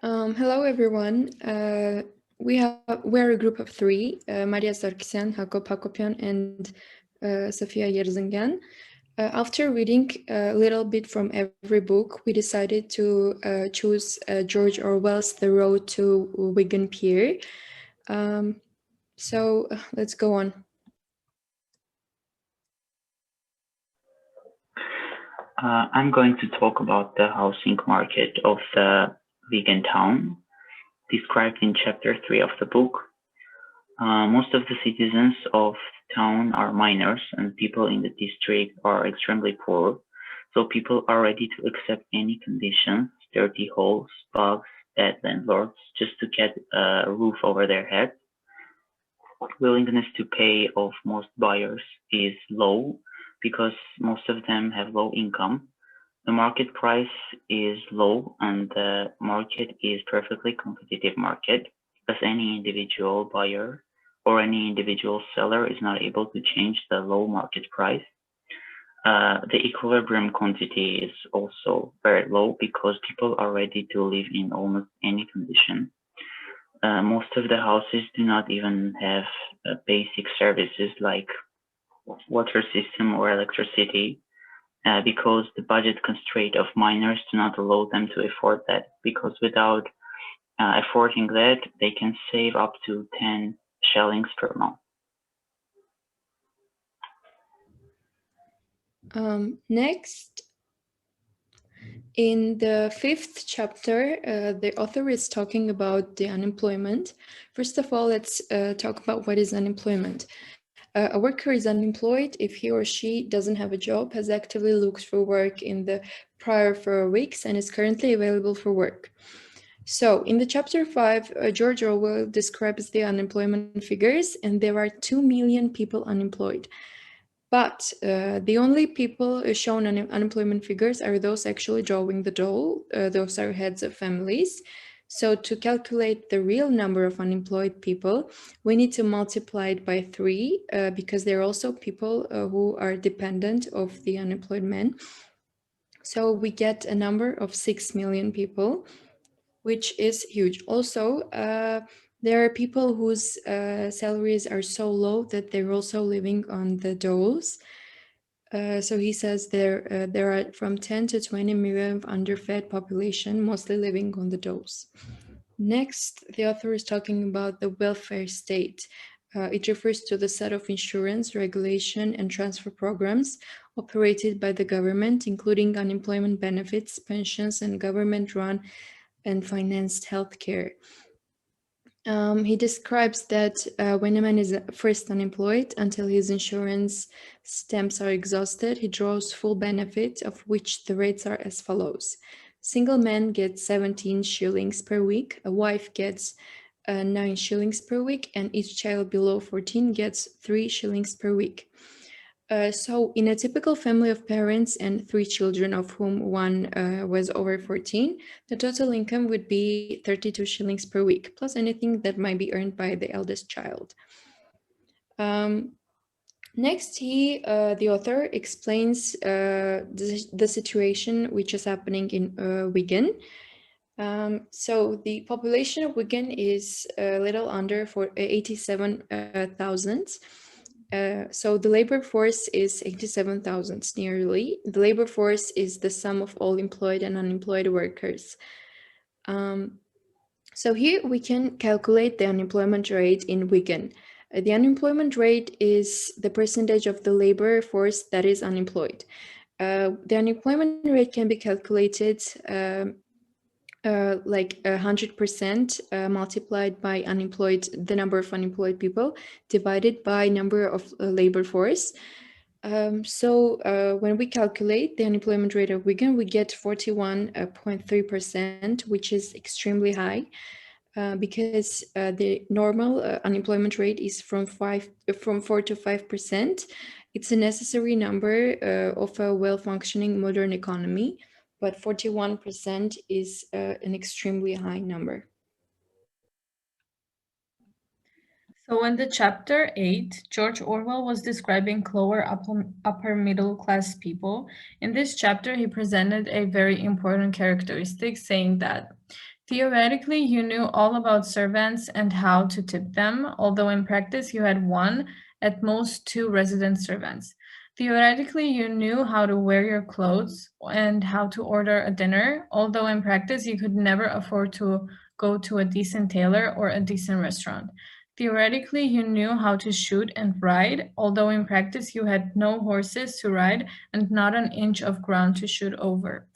Hello, everyone. We're a group of three: Maria Sarkisyan, Jakob Hakopian, and Sofia Yerzingen. After reading a little bit from every book, we decided to choose George Orwell's The Road to Wigan Pier. So let's go on. I'm going to talk about the housing market of the Wigan town, described in chapter 3 of the book. Most of the citizens of the town are miners, and people in the district are extremely poor, so people are ready to accept any conditions, dirty holes, bugs, bad landlords, just to get a roof over their head. Willingness to pay of most buyers is low because most of them have low income. The market price is low and the market is perfectly competitive market, as any individual buyer or any individual seller is not able to change the low market price. The equilibrium quantity is also very low because people are ready to live in almost any condition. Most of the houses do not even have basic services like water system or electricity. Because the budget constraint of miners do not allow them to afford that, because without affording that, they can save up to 10 shillings per month. Next, in the 5th chapter, the author is talking about the unemployment. First of all, let's talk about what is unemployment. A worker is unemployed if he or she doesn't have a job, has actively looked for work in the prior 4 weeks, and is currently available for work. So in the chapter 5, George Orwell describes the unemployment figures, and there are 2 million people unemployed. But the only people shown on unemployment figures are those actually drawing the dole. Those are heads of families. So to calculate the real number of unemployed people, we need to multiply it by 3 because there are also people who are dependent of the unemployed men. So we get a number of 6 million people, which is huge. Also, there are people whose salaries are so low that they're also living on the doles. So he says there are from 10 to 20 million of underfed population, mostly living on the doles. Next, the author is talking about the welfare state. It refers to the set of insurance, regulation, and transfer programs operated by the government, including unemployment benefits, pensions, and government-run and financed healthcare. He describes that when a man is first unemployed until his insurance stamps are exhausted, he draws full benefit, of which the rates are as follows. Single man gets 17 shillings per week, a wife gets 9 shillings per week, and each child below 14 gets 3 shillings per week. So in a typical family of parents and 3 children, of whom one was over 14, the total income would be 32 shillings per week, plus anything that might be earned by the eldest child. Next, the author explains the situation which is happening in Wigan. So the population of Wigan is a little under 87,000. So the labor force is 87,000 nearly. The labor force is the sum of all employed and unemployed workers. So here we can calculate the unemployment rate in Wigan. The unemployment rate is the percentage of the labor force that is unemployed. The unemployment rate can be calculated like 100% multiplied by the number of unemployed people divided by number of labor force. So when we calculate the unemployment rate of Wigan, we get 41.3%, which is extremely high because the normal unemployment rate is from 4 to 5%. It's a necessary number of a well-functioning modern economy, but 41% is an extremely high number. So in the chapter 8, George Orwell was describing lower upper middle class people. In this chapter, he presented a very important characteristic, saying that Theoretically, you knew all about servants and how to tip them, although in practice you had one, at most two resident servants. Theoretically, you knew how to wear your clothes and how to order a dinner, although in practice you could never afford to go to a decent tailor or a decent restaurant. Theoretically, you knew how to shoot and ride, although in practice you had no horses to ride and not an inch of ground to shoot over.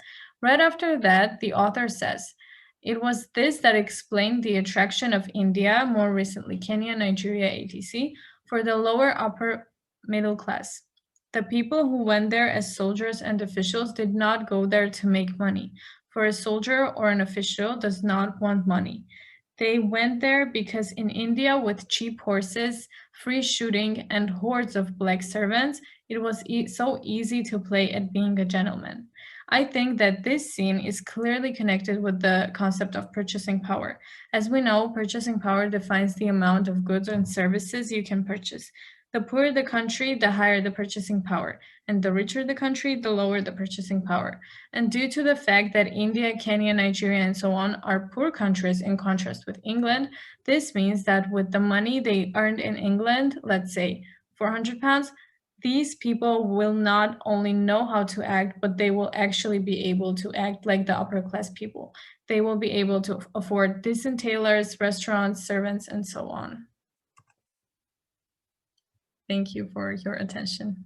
Right after that, the author says, it was this that explained the attraction of India, more recently Kenya, Nigeria, etc., for the lower upper middle class. The people who went there as soldiers and officials did not go there to make money, for a soldier or an official does not want money. They went there because in India, with cheap horses, free shooting, and hordes of black servants, it was so easy to play at being a gentleman. I think that this scene is clearly connected with the concept of purchasing power. As we know, purchasing power defines the amount of goods and services you can purchase. The poorer the country, the higher the purchasing power, and the richer the country, the lower the purchasing power. And due to the fact that India, Kenya, Nigeria, and so on are poor countries in contrast with England, this means that with the money they earned in England, let's say £400, these people will not only know how to act, but they will actually be able to act like the upper class people. They will be able to afford decent tailors, restaurants, servants, and so on. Thank you for your attention.